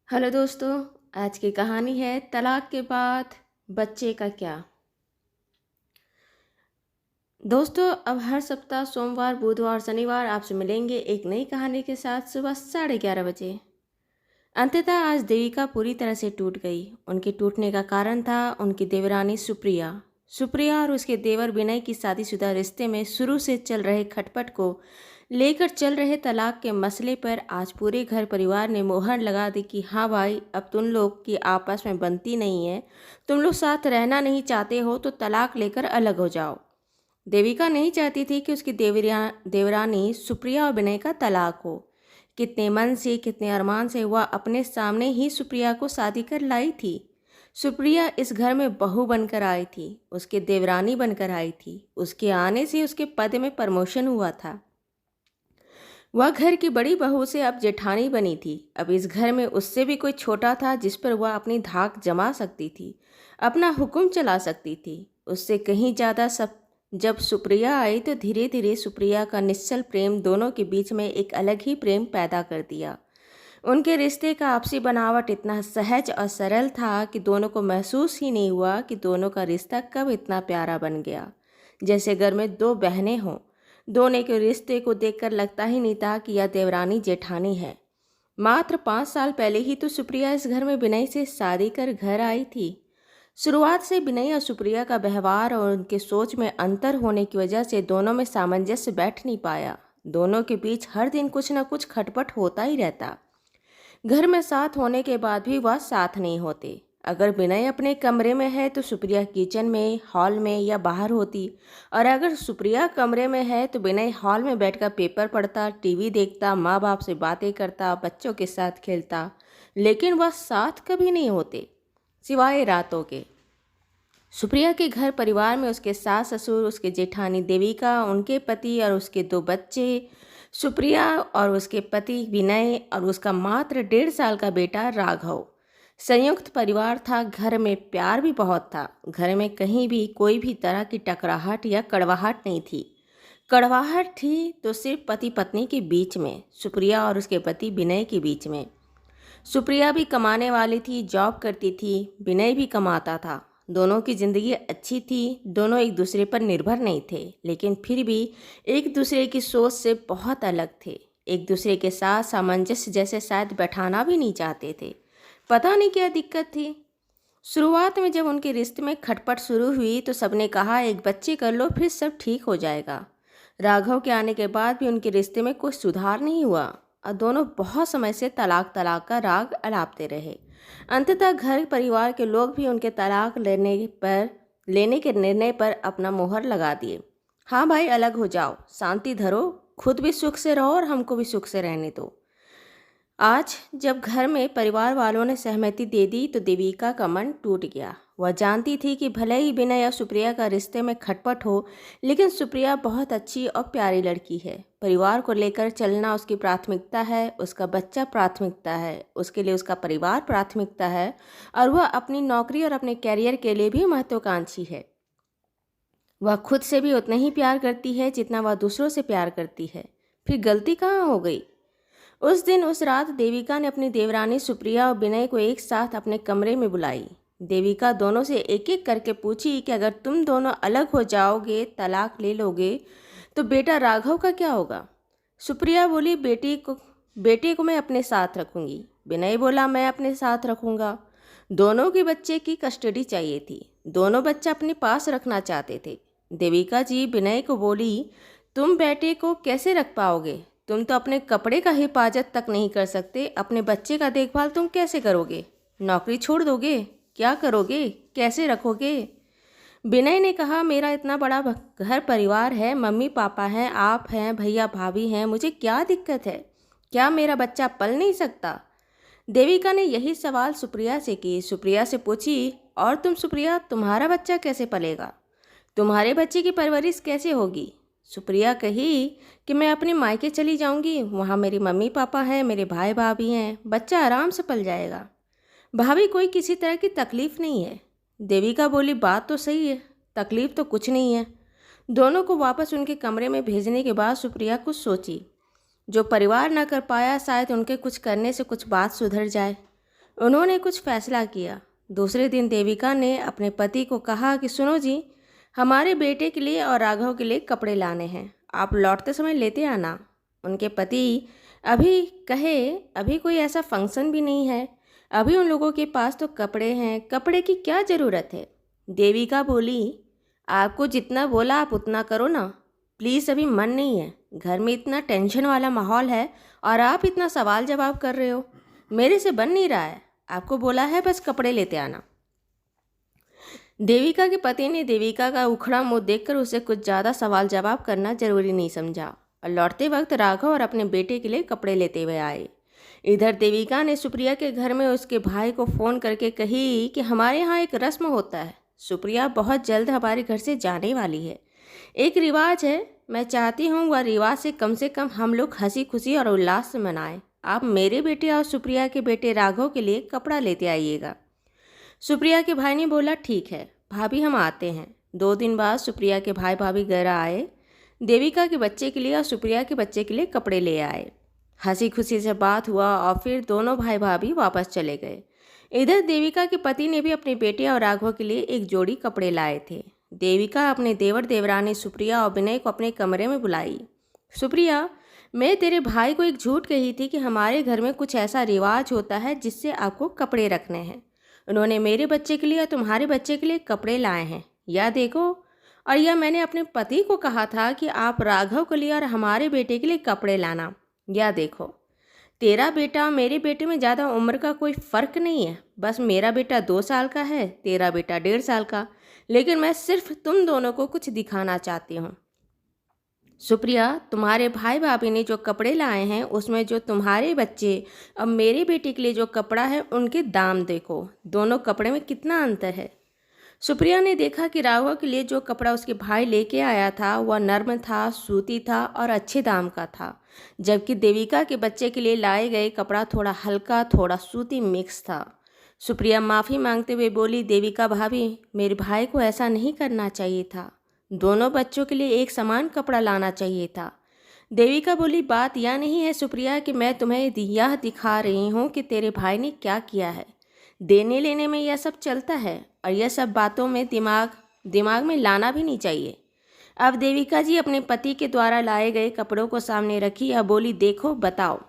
Hello दोस्तों। आज की कहानी है तलाक के बाद बच्चे का क्या। दोस्तों, अब हर सप्ताह सोमवार, बुधवार, शनिवार आपसे मिलेंगे एक नई कहानी के साथ सुबह 11:30 बजे। अंततः आज देविका पूरी तरह से टूट गई। उनके टूटने का कारण था उनकी देवरानी सुप्रिया। सुप्रिया और उसके देवर विनय की शादीशुदा रिश्ते में शुरू से चल रहे खटपट को लेकर चल रहे तलाक के मसले पर आज पूरे घर परिवार ने मोहर लगा दी कि हाँ भाई, अब तुम लोग की आपस में बनती नहीं है, तुम लोग साथ रहना नहीं चाहते हो तो तलाक लेकर अलग हो जाओ। देविका नहीं चाहती थी कि उसकी देवरानी सुप्रिया और विनय का तलाक हो। कितने मन से, कितने अरमान से वह अपने सामने ही सुप्रिया को शादी कर लाई थी। सुप्रिया इस घर में बहू बनकर आई थी, उसके देवरानी बनकर आई थी। उसके आने से उसके पद में प्रमोशन हुआ था। वह घर की बड़ी बहू से अब जेठानी बनी थी। अब इस घर में उससे भी कोई छोटा था जिस पर वह अपनी धाक जमा सकती थी, अपना हुक्म चला सकती थी। उससे कहीं ज़्यादा सब जब सुप्रिया आई तो धीरे धीरे सुप्रिया का निश्चल प्रेम दोनों के बीच में एक अलग ही प्रेम पैदा कर दिया। उनके रिश्ते का आपसी बनावट इतना सहज और सरल था कि दोनों को महसूस ही नहीं हुआ कि दोनों का रिश्ता कब इतना प्यारा बन गया। जैसे घर में दो बहनें हों। दोनों के रिश्ते को देखकर लगता ही नहीं था कि यह देवरानी जेठानी है। मात्र 5 साल पहले ही तो सुप्रिया इस घर में विनय से शादी कर घर आई थी। शुरुआत से विनय और सुप्रिया का व्यवहार और उनके सोच में अंतर होने की वजह से दोनों में सामंजस्य बैठ नहीं पाया। दोनों के बीच हर दिन कुछ न कुछ खटपट होता ही रहता। घर में साथ होने के बाद भी वह साथ नहीं होते। अगर विनय अपने कमरे में है तो सुप्रिया किचन में, हॉल में या बाहर होती, और अगर सुप्रिया कमरे में है तो विनय हॉल में बैठकर पेपर पढ़ता, टीवी देखता, माँ बाप से बातें करता, बच्चों के साथ खेलता। लेकिन वह साथ कभी नहीं होते, सिवाय रातों के। सुप्रिया के घर परिवार में उसके सास ससुर, उसके जेठानी देविका, उनके पति और उसके 2 बच्चे, सुप्रिया और उसके पति विनय और उसका मात्र 1.5 साल का बेटा राघव। संयुक्त परिवार था। घर में प्यार भी बहुत था। घर में कहीं भी कोई भी तरह की टकराहट या कड़वाहट नहीं थी। कड़वाहट थी तो सिर्फ पति पत्नी के बीच में, सुप्रिया और उसके पति विनय के बीच में। सुप्रिया भी कमाने वाली थी, जॉब करती थी, विनय भी कमाता था। दोनों की ज़िंदगी अच्छी थी। दोनों एक दूसरे पर निर्भर नहीं थे, लेकिन फिर भी एक दूसरे की सोच से बहुत अलग थे। एक दूसरे के साथ सामंजस्य जैसे शायद बैठाना भी नहीं चाहते थे। पता नहीं क्या दिक्कत थी। शुरुआत में जब उनके रिश्ते में खटपट शुरू हुई तो सबने कहा एक बच्चे कर लो फिर सब ठीक हो जाएगा। राघव के आने के बाद भी उनके रिश्ते में कुछ सुधार नहीं हुआ और दोनों बहुत समय से तलाक तलाक का राग अलापते रहे। अंततः घर परिवार के लोग भी उनके तलाक लेने के निर्णय पर अपना मोहर लगा दिए। हाँ भाई, अलग हो जाओ, शांति धरो, खुद भी सुख से रहो और हमको भी सुख से रहने दो। आज जब घर में परिवार वालों ने सहमति दे दी तो देविका का मन टूट गया। वह जानती थी कि भले ही विनय और सुप्रिया का रिश्ते में खटपट हो, लेकिन सुप्रिया बहुत अच्छी और प्यारी लड़की है। परिवार को लेकर चलना उसकी प्राथमिकता है, उसका बच्चा प्राथमिकता है, उसके लिए उसका परिवार प्राथमिकता है, और वह अपनी नौकरी और अपने कैरियर के लिए भी महत्वाकांक्षी है। वह खुद से भी उतना ही प्यार करती है जितना वह दूसरों से प्यार करती है। फिर गलती कहाँ हो गई? उस दिन उस रात देविका ने अपनी देवरानी सुप्रिया और विनय को एक साथ अपने कमरे में बुलाई। देविका दोनों से एक एक करके पूछी कि अगर तुम दोनों अलग हो जाओगे, तलाक ले लोगे, तो बेटा राघव का क्या होगा? सुप्रिया बोली, बेटे को मैं अपने साथ रखूंगी। विनय बोला, मैं अपने साथ रखूंगा। दोनों के बच्चे की कस्टडी चाहिए थी। दोनों बच्चा अपने पास रखना चाहते थे। देविका जी विनय को बोली, तुम बेटे को कैसे रख पाओगे? तुम तो अपने कपड़े का हिफाजत तक नहीं कर सकते, अपने बच्चे का देखभाल तुम कैसे करोगे? नौकरी छोड़ दोगे? क्या करोगे? कैसे रखोगे? विनय ने कहा, मेरा इतना बड़ा घर परिवार है, मम्मी पापा हैं, आप हैं, भैया भाभी हैं, मुझे क्या दिक्कत है? क्या मेरा बच्चा पल नहीं सकता? देविका ने यही सवाल सुप्रिया से की। सुप्रिया से पूछी, और तुम सुप्रिया, तुम्हारा बच्चा कैसे पलेगा? तुम्हारे बच्चे की परवरिश कैसे होगी? सुप्रिया कही कि मैं अपने मायके चली जाऊंगी, वहाँ मेरी मम्मी पापा हैं, मेरे भाई भाभी हैं, बच्चा आराम से पल जाएगा। भाभी, कोई किसी तरह की तकलीफ़ नहीं है। देविका बोली, बात तो सही है, तकलीफ़ तो कुछ नहीं है। दोनों को वापस उनके कमरे में भेजने के बाद सुप्रिया कुछ सोची। जो परिवार न कर पाया, शायद उनके कुछ करने से कुछ बात सुधर जाए। उन्होंने कुछ फैसला किया। दूसरे दिन देविका ने अपने पति को कहा कि सुनो जी, हमारे बेटे के लिए और राघव के लिए कपड़े लाने हैं, आप लौटते समय लेते आना। उनके पति अभी कहे अभी कोई ऐसा फंक्शन भी नहीं है, अभी उन लोगों के पास तो कपड़े हैं, कपड़े की क्या ज़रूरत है। देविका बोली, आपको जितना बोला आप उतना करो ना, प्लीज़ अभी मन नहीं है, घर में इतना टेंशन वाला माहौल है और आप इतना सवाल जवाब कर रहे हो, मेरे से बन नहीं रहा है, आपको बोला है बस कपड़े लेते आना। देविका के पति ने देविका का उखड़ा मुंह देखकर उसे कुछ ज़्यादा सवाल जवाब करना जरूरी नहीं समझा और लौटते वक्त राघव और अपने बेटे के लिए कपड़े लेते हुए आए। इधर देविका ने सुप्रिया के घर में उसके भाई को फ़ोन करके कही कि हमारे यहाँ एक रस्म होता है, सुप्रिया बहुत जल्द हमारे घर से जाने वाली है, एक रिवाज है, मैं चाहती हूँ वह रिवाज से कम हम लोग हंसी खुशी और उल्लास से मनाएं। आप मेरे बेटे और सुप्रिया के बेटे राघव के लिए कपड़ा लेते आइएगा। सुप्रिया के भाई ने बोला, ठीक है भाभी, हम आते हैं। 2 दिन बाद सुप्रिया के भाई भाभी घर आए, देविका के बच्चे के लिए और सुप्रिया के बच्चे के लिए कपड़े ले आए। हंसी खुशी से बात हुआ और फिर दोनों भाई भाभी वापस चले गए। इधर देविका के पति ने भी अपने बेटे और राघव के लिए एक जोड़ी कपड़े लाए थे। देविका अपने देवर देवरानी सुप्रिया और विनय को अपने कमरे में बुलाई। सुप्रिया, मैं तेरे भाई को एक झूठ कही थी कि हमारे घर में कुछ ऐसा रिवाज होता है जिससे आपको कपड़े रखने हैं। उन्होंने मेरे बच्चे के लिए और तुम्हारे बच्चे के लिए कपड़े लाए हैं, यह देखो। और यह मैंने अपने पति को कहा था कि आप राघव के लिए और हमारे बेटे के लिए कपड़े लाना, यह देखो। तेरा बेटा और मेरे बेटे में ज़्यादा उम्र का कोई फ़र्क नहीं है, बस मेरा बेटा 2 साल का है, तेरा बेटा 1.5 साल का, लेकिन मैं सिर्फ तुम दोनों को कुछ दिखाना चाहती हूँ। सुप्रिया, तुम्हारे भाई भाभी ने जो कपड़े लाए हैं उसमें जो तुम्हारे बच्चे और मेरे बेटे के लिए जो कपड़ा है उनके दाम देखो, दोनों कपड़े में कितना अंतर है। सुप्रिया ने देखा कि राघव के लिए जो कपड़ा उसके भाई लेके आया था वह नर्म था, सूती था और अच्छे दाम का था, जबकि देविका के बच्चे के लिए लाए गए कपड़ा थोड़ा हल्का, थोड़ा सूती मिक्स था। सुप्रिया माफ़ी मांगते हुए बोली, देविका भाभी, मेरे भाई को ऐसा नहीं करना चाहिए था, दोनों बच्चों के लिए एक समान कपड़ा लाना चाहिए था। देविका बोली, बात यह नहीं है सुप्रिया कि मैं तुम्हें यह दिखा रही हूँ कि तेरे भाई ने क्या किया है, देने लेने में यह सब चलता है और यह सब बातों में दिमाग में लाना भी नहीं चाहिए। अब देविका जी अपने पति के द्वारा लाए गए कपड़ों को सामने रखी और बोली, देखो बताओ,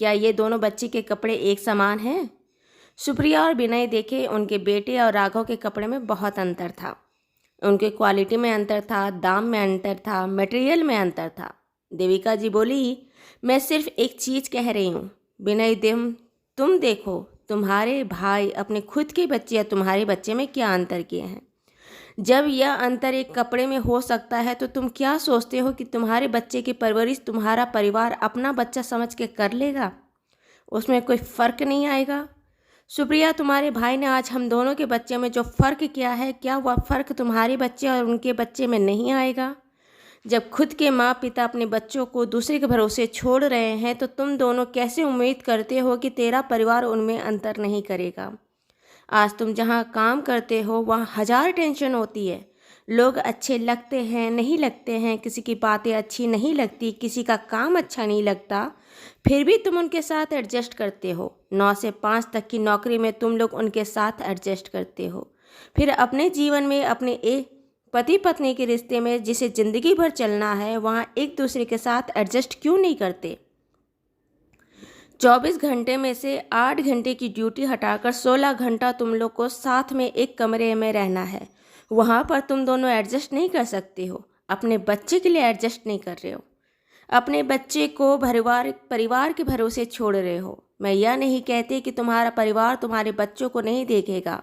क्या ये दोनों बच्चे के कपड़े एक समान हैं? सुप्रिया और विनय देखे उनके बेटे और राघव के कपड़े में बहुत अंतर था, उनके क्वालिटी में अंतर था, दाम में अंतर था, मटेरियल में अंतर था। देविका जी बोली, मैं सिर्फ एक चीज़ कह रही हूँ विनय, तुम देखो तुम्हारे भाई अपने खुद के बच्चे या तुम्हारे बच्चे में क्या अंतर किए हैं। जब यह अंतर एक कपड़े में हो सकता है तो तुम क्या सोचते हो कि तुम्हारे बच्चे की परवरिश तुम्हारा परिवार अपना बच्चा समझ के कर लेगा, उसमें कोई फ़र्क नहीं आएगा। सुप्रिया, तुम्हारे भाई ने आज हम दोनों के बच्चे में जो फ़र्क किया है, क्या वह फ़र्क तुम्हारे बच्चे और उनके बच्चे में नहीं आएगा? जब खुद के माँ पिता अपने बच्चों को दूसरे के भरोसे छोड़ रहे हैं तो तुम दोनों कैसे उम्मीद करते हो कि तेरा परिवार उनमें अंतर नहीं करेगा? आज तुम जहाँ काम करते हो वहाँ 1000 टेंशन होती है, लोग अच्छे लगते हैं नहीं लगते हैं, किसी की बातें अच्छी नहीं लगती, किसी का काम अच्छा नहीं लगता, फिर भी तुम उनके साथ एडजस्ट करते हो। 9 से 5 तक की नौकरी में तुम लोग उनके साथ एडजस्ट करते हो, फिर अपने जीवन में अपने एक पति पत्नी के रिश्ते में जिसे ज़िंदगी भर चलना है वहाँ एक दूसरे के साथ एडजस्ट क्यों नहीं करते? 24 घंटे में से 8 घंटे की ड्यूटी हटाकर 16 घंटा तुम लोग को साथ में एक कमरे में रहना है, वहाँ पर तुम दोनों एडजस्ट नहीं कर सकते हो, अपने बच्चे के लिए एडजस्ट नहीं कर रहे हो, अपने बच्चे को परिवार के भरोसे छोड़ रहे हो। मैं यह नहीं कहती कि तुम्हारा परिवार तुम्हारे बच्चों को नहीं देखेगा,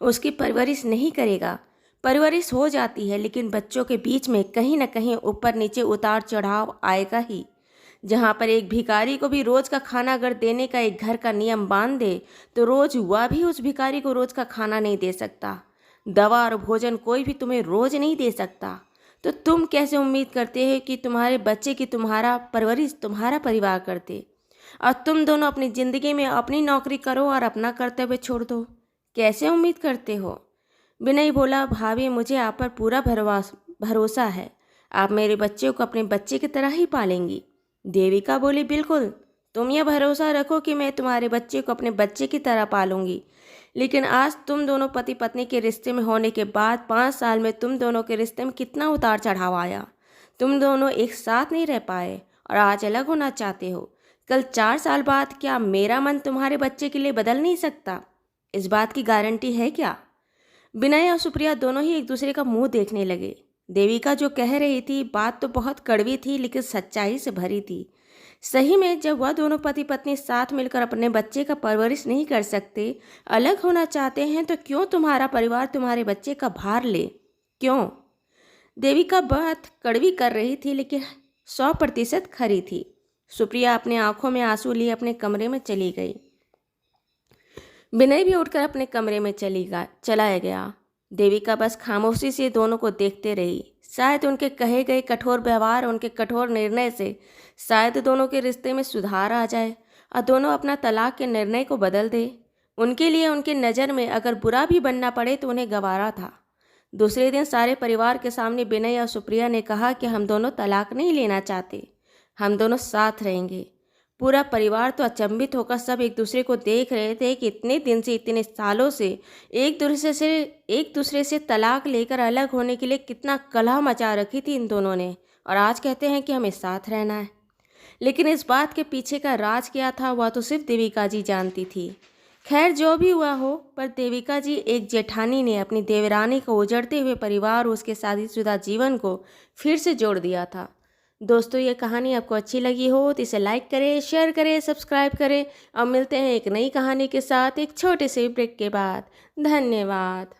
उसकी परवरिश नहीं करेगा, परवरिश हो जाती है, लेकिन बच्चों के बीच में कहीं ना कहीं ऊपर नीचे उतार चढ़ाव आएगा ही। जहाँ पर एक भिखारी को भी रोज़ का खाना अगर देने का एक घर का नियम बांध दे तो रोज़ वह भी उस भिखारी को रोज़ का खाना नहीं दे सकता, दवा और भोजन कोई भी तुम्हें रोज़ नहीं दे सकता। तो तुम कैसे उम्मीद करते हो कि तुम्हारे बच्चे की तुम्हारा परवरिश तुम्हारा परिवार करते, और तुम दोनों अपनी ज़िंदगी में अपनी नौकरी करो और अपना कर्तव्य छोड़ दो? कैसे उम्मीद करते हो? विनय बोला, भाभी मुझे आप पर पूरा भरोसा है, आप मेरे बच्चे को अपने बच्चे की तरह ही पालेंगी। देविका बोली, बिल्कुल, तुम यह भरोसा रखो कि मैं तुम्हारे बच्चे को अपने बच्चे की तरह पालूंगी। लेकिन आज तुम दोनों पति पत्नी के रिश्ते में होने के बाद 5 साल में तुम दोनों के रिश्ते में कितना उतार चढ़ाव आया। तुम दोनों एक साथ नहीं रह पाए और आज अलग होना चाहते हो। कल 4 साल बाद क्या मेरा मन तुम्हारे बच्चे के लिए बदल नहीं सकता? इस बात की गारंटी है क्या? विनय और सुप्रिया दोनों ही एक दूसरे का मुंह देखने लगे। देविका जो कह रही थी बात तो बहुत कड़वी थी, लेकिन सच्चाई से भरी थी। सही में जब वह दोनों पति पत्नी साथ मिलकर अपने बच्चे का परवरिश नहीं कर सकते, अलग होना चाहते हैं, तो क्यों तुम्हारा परिवार तुम्हारे बच्चे का भार ले? क्यों? देविका बात कड़वी कर रही थी, लेकिन 100% खरी थी। सुप्रिया अपने आंखों में आंसू लिए अपने कमरे में चली गई। विनय भी उठकर अपने कमरे में चला गया। देविका बस खामोशी से दोनों को देखते रही। शायद उनके कहे गए कठोर व्यवहार, उनके कठोर निर्णय से शायद दोनों के रिश्ते में सुधार आ जाए और दोनों अपना तलाक के निर्णय को बदल दे। उनके लिए उनकी नज़र में अगर बुरा भी बनना पड़े तो उन्हें गवारा था। दूसरे दिन सारे परिवार के सामने विनय और सुप्रिया ने कहा कि हम दोनों तलाक नहीं लेना चाहते, हम दोनों साथ रहेंगे। पूरा परिवार तो अचंभित होकर सब एक दूसरे को देख रहे थे कि इतने दिन से, इतने सालों से एक दूसरे से तलाक लेकर अलग होने के लिए कितना कलह मचा रखी थी इन दोनों ने, और आज कहते हैं कि हमें साथ रहना है। लेकिन इस बात के पीछे का राज क्या था वह तो सिर्फ देविका जी जानती थी। खैर जो भी हुआ हो, पर देविका जी एक जेठानी ने अपनी देवरानी को उजड़ते हुए परिवार और उसके शादीशुदा जीवन को फिर से जोड़ दिया था। दोस्तों, ये कहानी आपको अच्छी लगी हो तो इसे लाइक करें, शेयर करें, सब्सक्राइब करें। अब मिलते हैं एक नई कहानी के साथ एक छोटे से ब्रेक के बाद। धन्यवाद।